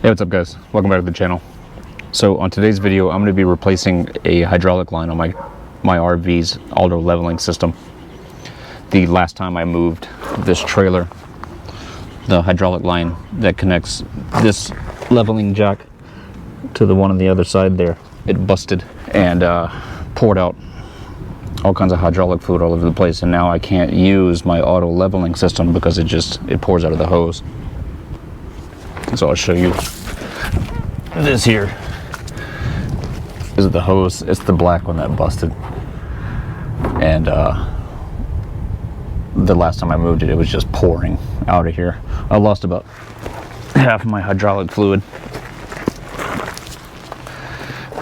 Hey, what's up guys? Welcome back to the channel. So on today's video, I'm going to be replacing a hydraulic line on my RV's auto leveling system. The last time I moved this trailer, the hydraulic line that connects this leveling jack to the one on the other side there, it busted and poured out all kinds of hydraulic fluid all over the place, and now I can't use my auto leveling system because it pours out of the hose. So I'll show you this here. This is the hose. It's the black one that busted, and the last time I moved it, it was just pouring out of here. I lost about half of my hydraulic fluid,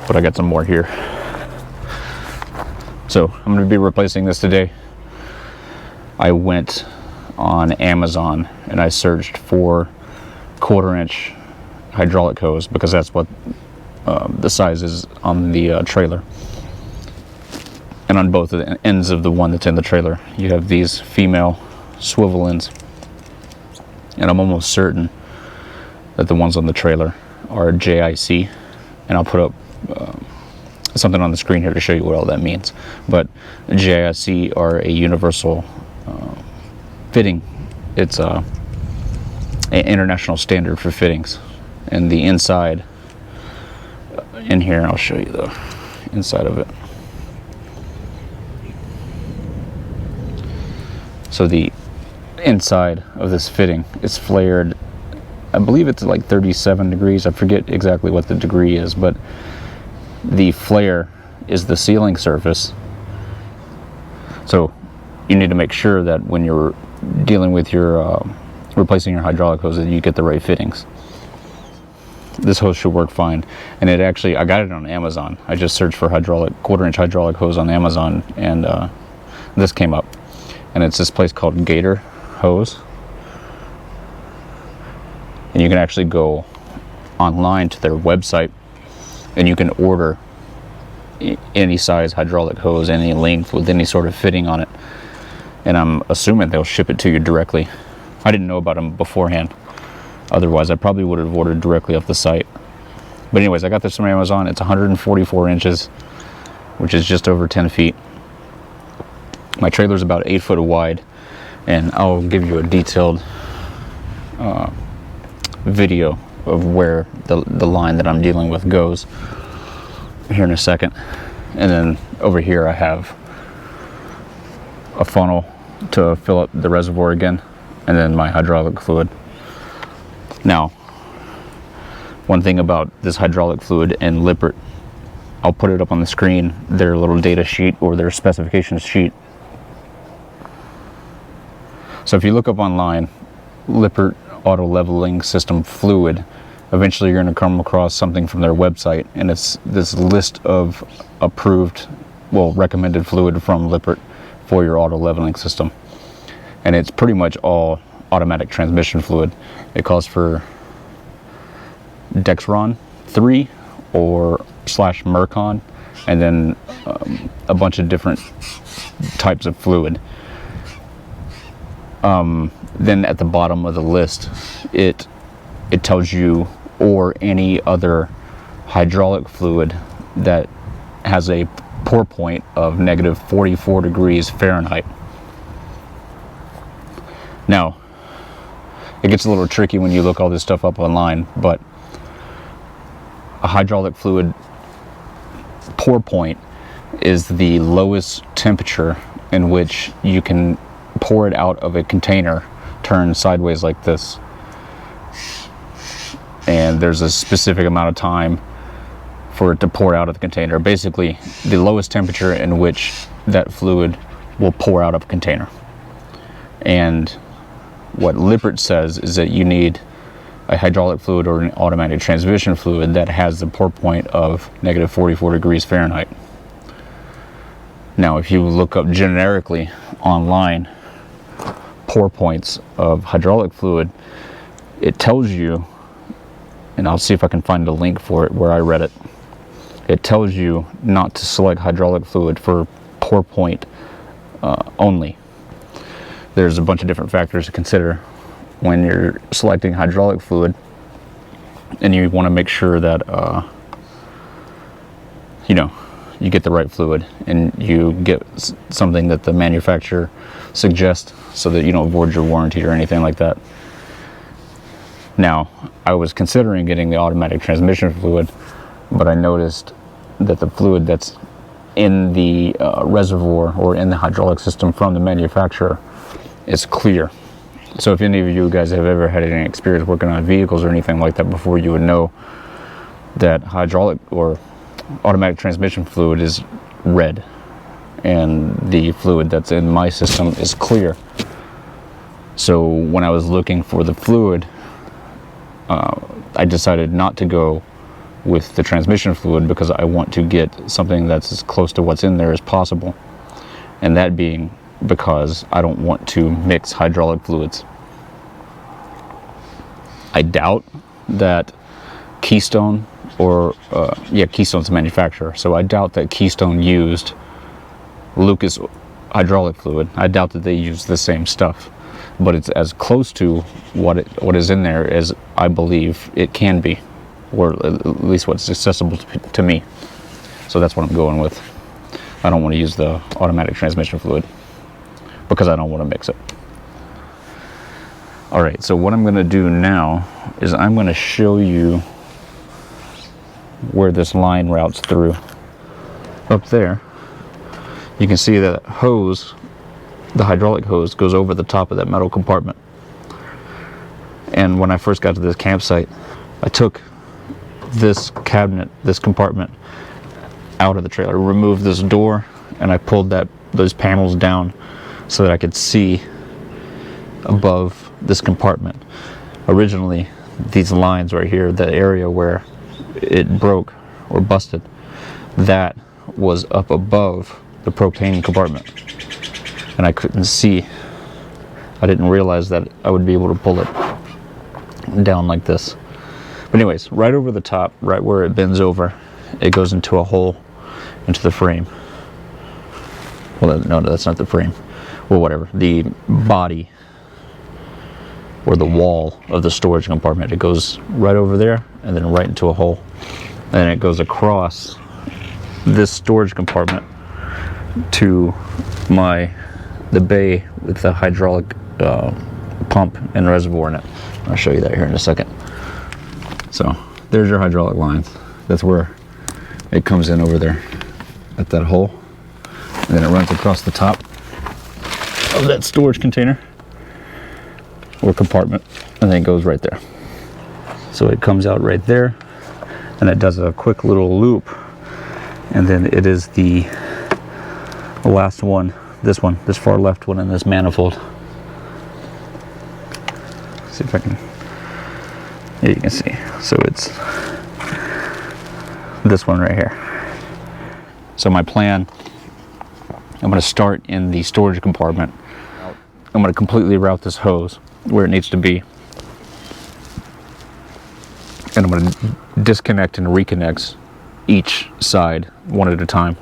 but I got some more here. So I'm going to be replacing this today. I went on Amazon and I searched for 1/4-inch hydraulic hose because that's what the size is on the trailer. And on both of the ends of the one that's in the trailer, you have these female swivel ends. And I'm almost certain that the ones on the trailer are JIC. And I'll put up something on the screen here to show you what all that means. But JIC are a universal fitting. It's an international standard for fittings. And the inside in here, I'll show you the inside of it. So the inside of this fitting is flared, I believe it's like 37 degrees. I forget exactly what the degree is, but the flare is the sealing surface. So you need to make sure that when you're dealing with your replacing your hydraulic hose, that you get the right fittings. This hose should work fine, and it actually, I got it on Amazon. I just searched for 1/4-inch hydraulic hose on Amazon, and this came up, and it's this place called Gator Hose, and you can actually go online to their website and you can order any size hydraulic hose, any length, with any sort of fitting on it, and I'm assuming they'll ship it to you directly. I didn't know about them beforehand. Otherwise, I probably would have ordered directly off the site. But anyways, I got this from Amazon. It's 144 inches, which is just over 10 feet. My trailer's about 8 foot wide, and I'll give you a detailed video of where the line that I'm dealing with goes here in a second. And then over here I have a funnel to fill up the reservoir again, and then my hydraulic fluid. Now, one thing about this hydraulic fluid and Lippert, I'll put it up on the screen, their little data sheet or their specifications sheet. So if you look up online, Lippert auto leveling system fluid, eventually you're going to come across something from their website, and it's this list of approved, well, recommended fluid from Lippert for your auto leveling system. And it's pretty much all automatic transmission fluid. It calls for Dexron 3 or /Mercon, and then a bunch of different types of fluid. Then at the bottom of the list, it tells you, or any other hydraulic fluid that has a pour point of -44 degrees Fahrenheit. Now, it gets a little tricky when you look all this stuff up online, but a hydraulic fluid pour point is the lowest temperature in which you can pour it out of a container turned sideways like this. And there's a specific amount of time for it to pour out of the container. Basically, the lowest temperature in which that fluid will pour out of a container. And what Lippert says is that you need a hydraulic fluid or an automatic transmission fluid that has the pour point of -44 degrees Fahrenheit. Now, if you look up generically online pour points of hydraulic fluid, it tells you, and I'll see if I can find a link for it where I read it, it tells you not to select hydraulic fluid for pour point only. There's a bunch of different factors to consider when you're selecting hydraulic fluid. and you want to make sure that you know, you get the right fluid and you get something that the manufacturer suggests, so that you don't void your warranty or anything like that. Now, I was considering getting the automatic transmission fluid, but I noticed that the fluid that's in the reservoir or in the hydraulic system from the manufacturer is clear. So if any of you guys have ever had any experience working on vehicles or anything like that before, you would know that hydraulic or automatic transmission fluid is red, and the fluid that's in my system is clear. So when I was looking for the fluid, I decided not to go with the transmission fluid because I want to get something that's as close to what's in there as possible, and that being because I don't want to mix hydraulic fluids. I doubt that Keystone, or Keystone's the manufacturer, so I doubt that Keystone used Lucas hydraulic fluid. I doubt that they use the same stuff, but it's as close to what is in there as I believe it can be, or at least what's accessible to me. So that's what I'm going with. I don't want to use the automatic transmission fluid because I don't want to mix it. Alright, so what I'm going to do now is I'm going to show you where this line routes through. Up there, you can see that hose, the hydraulic hose, goes over the top of that metal compartment. And when I first got to this campsite, I took this cabinet, this compartment, out of the trailer, removed this door, and I pulled those panels down so that I could see above this compartment. Originally, these lines right here, the area where it broke or busted, that was up above the propane compartment, and I couldn't see. I didn't realize that I would be able to pull it down like this. But anyways, right over the top, right where it bends over, it goes into a hole into the frame. Well, no, that's not the frame. Well, whatever. The body or the wall of the storage compartment, it goes right over there and then right into a hole. And it goes across this storage compartment to the bay with the hydraulic pump and reservoir in it. I'll show you that here in a second. So there's your hydraulic lines. That's where it comes in over there at that hole, and then it runs across the top of that storage container or compartment, and then it goes right there. So it comes out right there, and it does a quick little loop, and then it is the last one, this far left one in this manifold. See if I can, yeah, you can see. So it's this one right here. So my plan, I'm going to start in the storage compartment. I'm going to completely route this hose where it needs to be, and I'm going to disconnect and reconnect each side one at a time,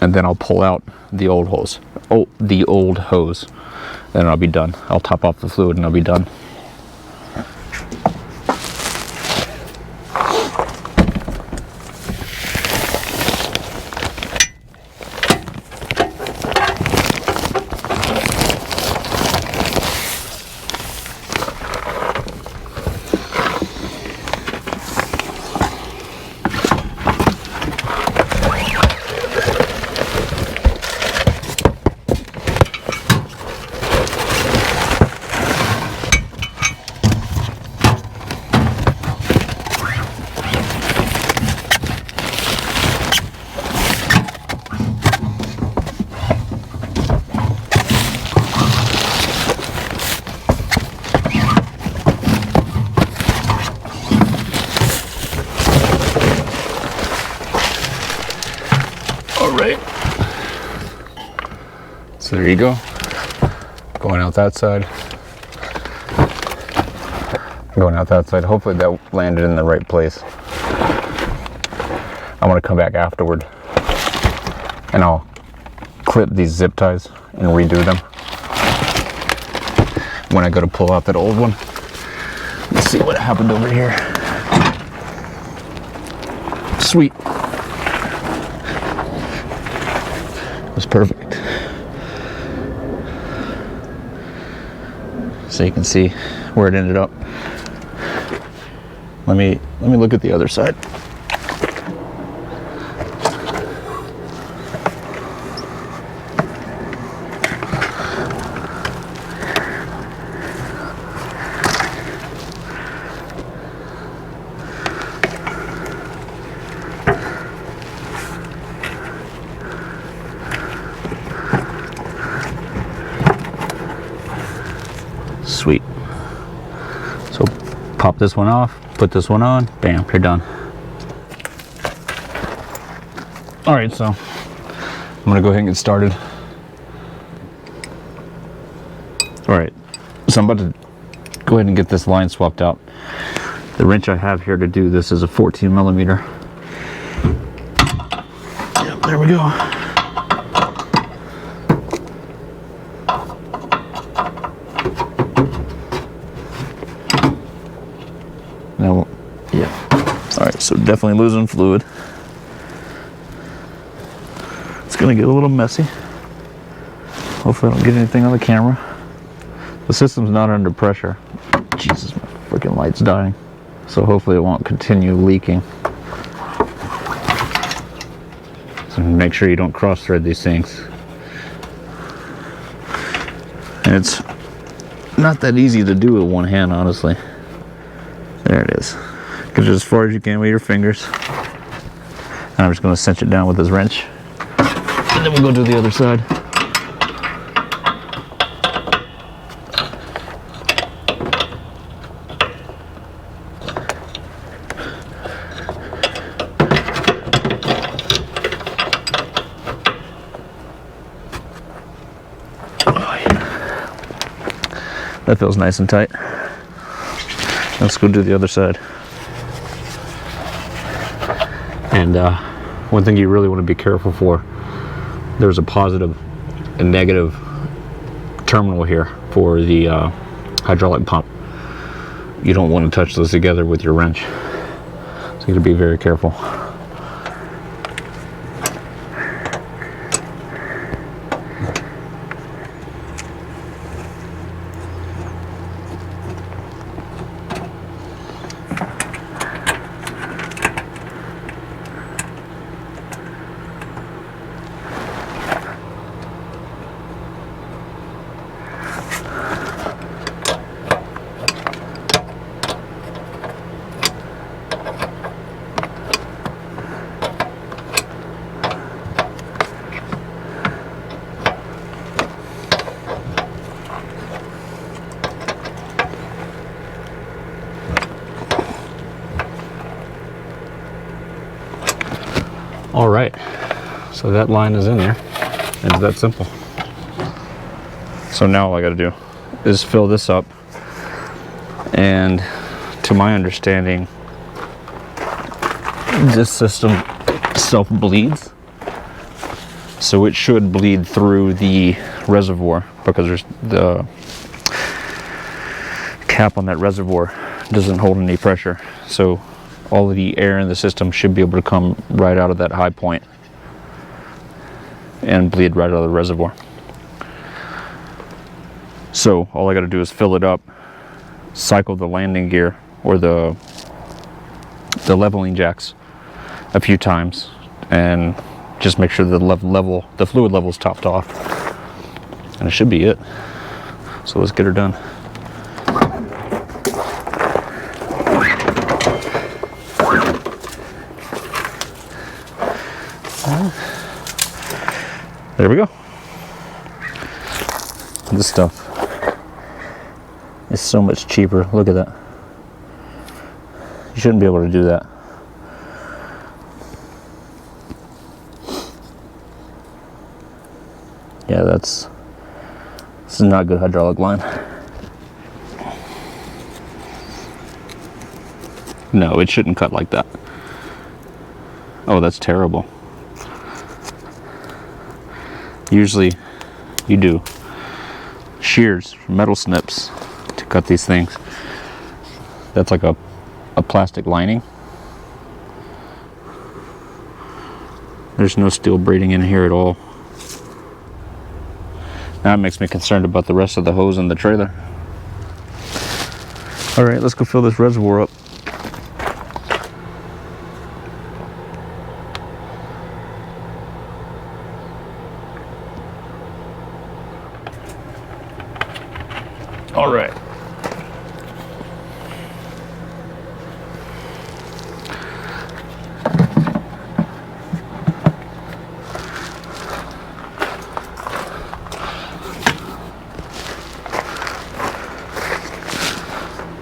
and then I'll pull out the old hose, and I'll be done. I'll top off the fluid and I'll be done. So there you go. Going out that side. Going out that side. Hopefully that landed in the right place. I want to come back afterward and I'll clip these zip ties and redo them. when I go to pull out that old one. Let's see what happened over here. Sweet. It was perfect. So you can see where it ended up. Let me look at the other side. Sweet. So pop this one off, put this one on, bam, you're done. All right, so I'm gonna go ahead and get started. All right, so I'm about to go ahead and get this line swapped out. The wrench I have here to do this is a 14 millimeter. Yep, there we go. Now, yeah. All right, so definitely losing fluid. It's gonna get a little messy. Hopefully I don't get anything on the camera. The system's not under pressure. Jesus, my freaking light's dying. So hopefully it won't continue leaking. So make sure you don't cross thread these things. And it's not that easy to do with one hand, honestly. There it is. Get it as far as you can with your fingers. And I'm just going to cinch it down with this wrench. And then we'll go to the other side. Oh, yeah. That feels nice and tight. Let's go do the other side. And one thing you really want to be careful for, there's a positive and negative terminal here for the hydraulic pump. You don't want to touch those together with your wrench. So you got to be very careful. All right, so that line is in there. It's that simple. So now all I gotta do is fill this up. And to my understanding, this system self-bleeds. So it should bleed through the reservoir because there's the cap on that reservoir doesn't hold any pressure. So all of the air in the system should be able to come right out of that high point and bleed right out of the reservoir. So all I got to do is fill it up, cycle the landing gear or the leveling jacks a few times, and just make sure the fluid level is topped off, and it should be it. So let's get her done. There we go. This stuff is so much cheaper. Look at that. You shouldn't be able to do that. Yeah, this is not good hydraulic line. No, it shouldn't cut like that. Oh, that's terrible. Usually you do shears, metal snips. cut these things. That's like a plastic lining. There's no steel braiding in here at all. Now it makes me concerned about the rest of the hose in the trailer. All right, let's go fill this reservoir up. All right.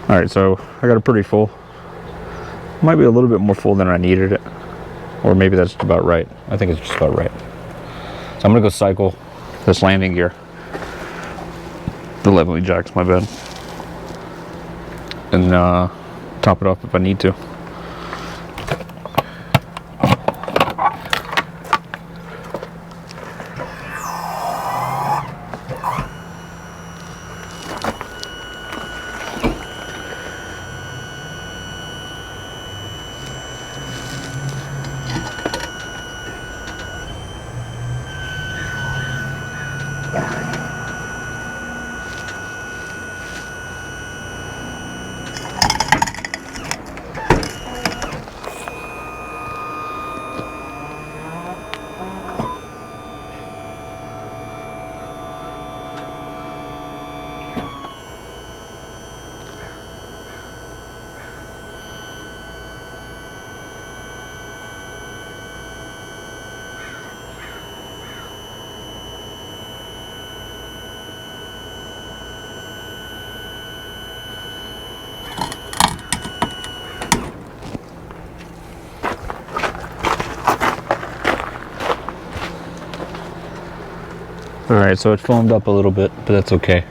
All right, so I got it pretty full. Might be a little bit more full than I needed it. Or maybe that's about right. I think it's just about right. So I'm gonna go cycle this landing gear. The leveling jack's my bad. And top it off if I need to. Alright, so it foamed up a little bit, but that's okay.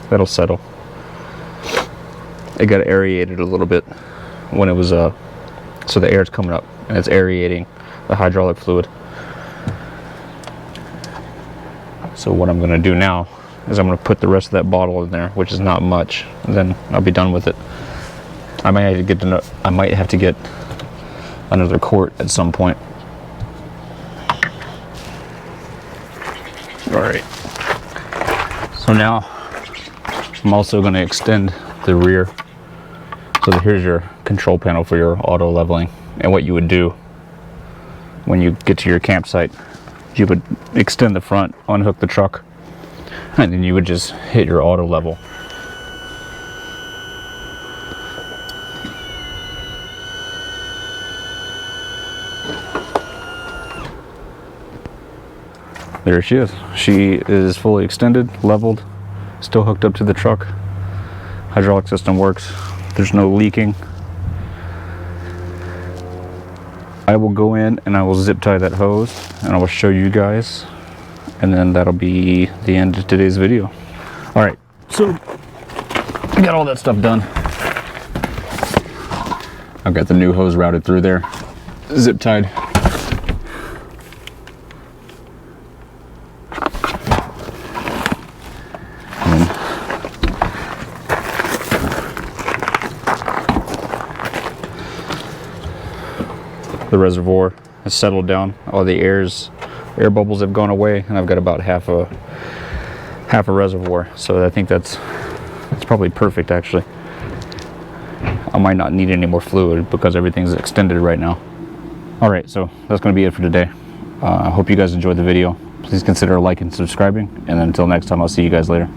That'll settle. It got aerated a little bit when it was, so the air's coming up and it's aerating the hydraulic fluid. So what I'm going to do now is I'm going to put the rest of that bottle in there, which is not much, and then I'll be done with it. I might have to get another quart at some point. Alright, so now I'm also going to extend the rear. So here's your control panel for your auto leveling. And what you would do when you get to your campsite, you would extend the front, unhook the truck, and then you would just hit your auto level. There she is. She is fully extended, leveled, still hooked up to the truck. Hydraulic system works. There's no leaking. I will go in and I will zip tie that hose and I will show you guys, and then that'll be the end of today's video. All right, so I got all that stuff done. I've got the new hose routed through there, zip tied. The reservoir has settled down. All the air bubbles have gone away, and I've got about half a reservoir. So I think that's probably perfect, actually. I might not need any more fluid because everything's extended right now. All right, so that's going to be it for today. I hope you guys enjoyed the video. Please consider liking and subscribing, and until next time, I'll see you guys later.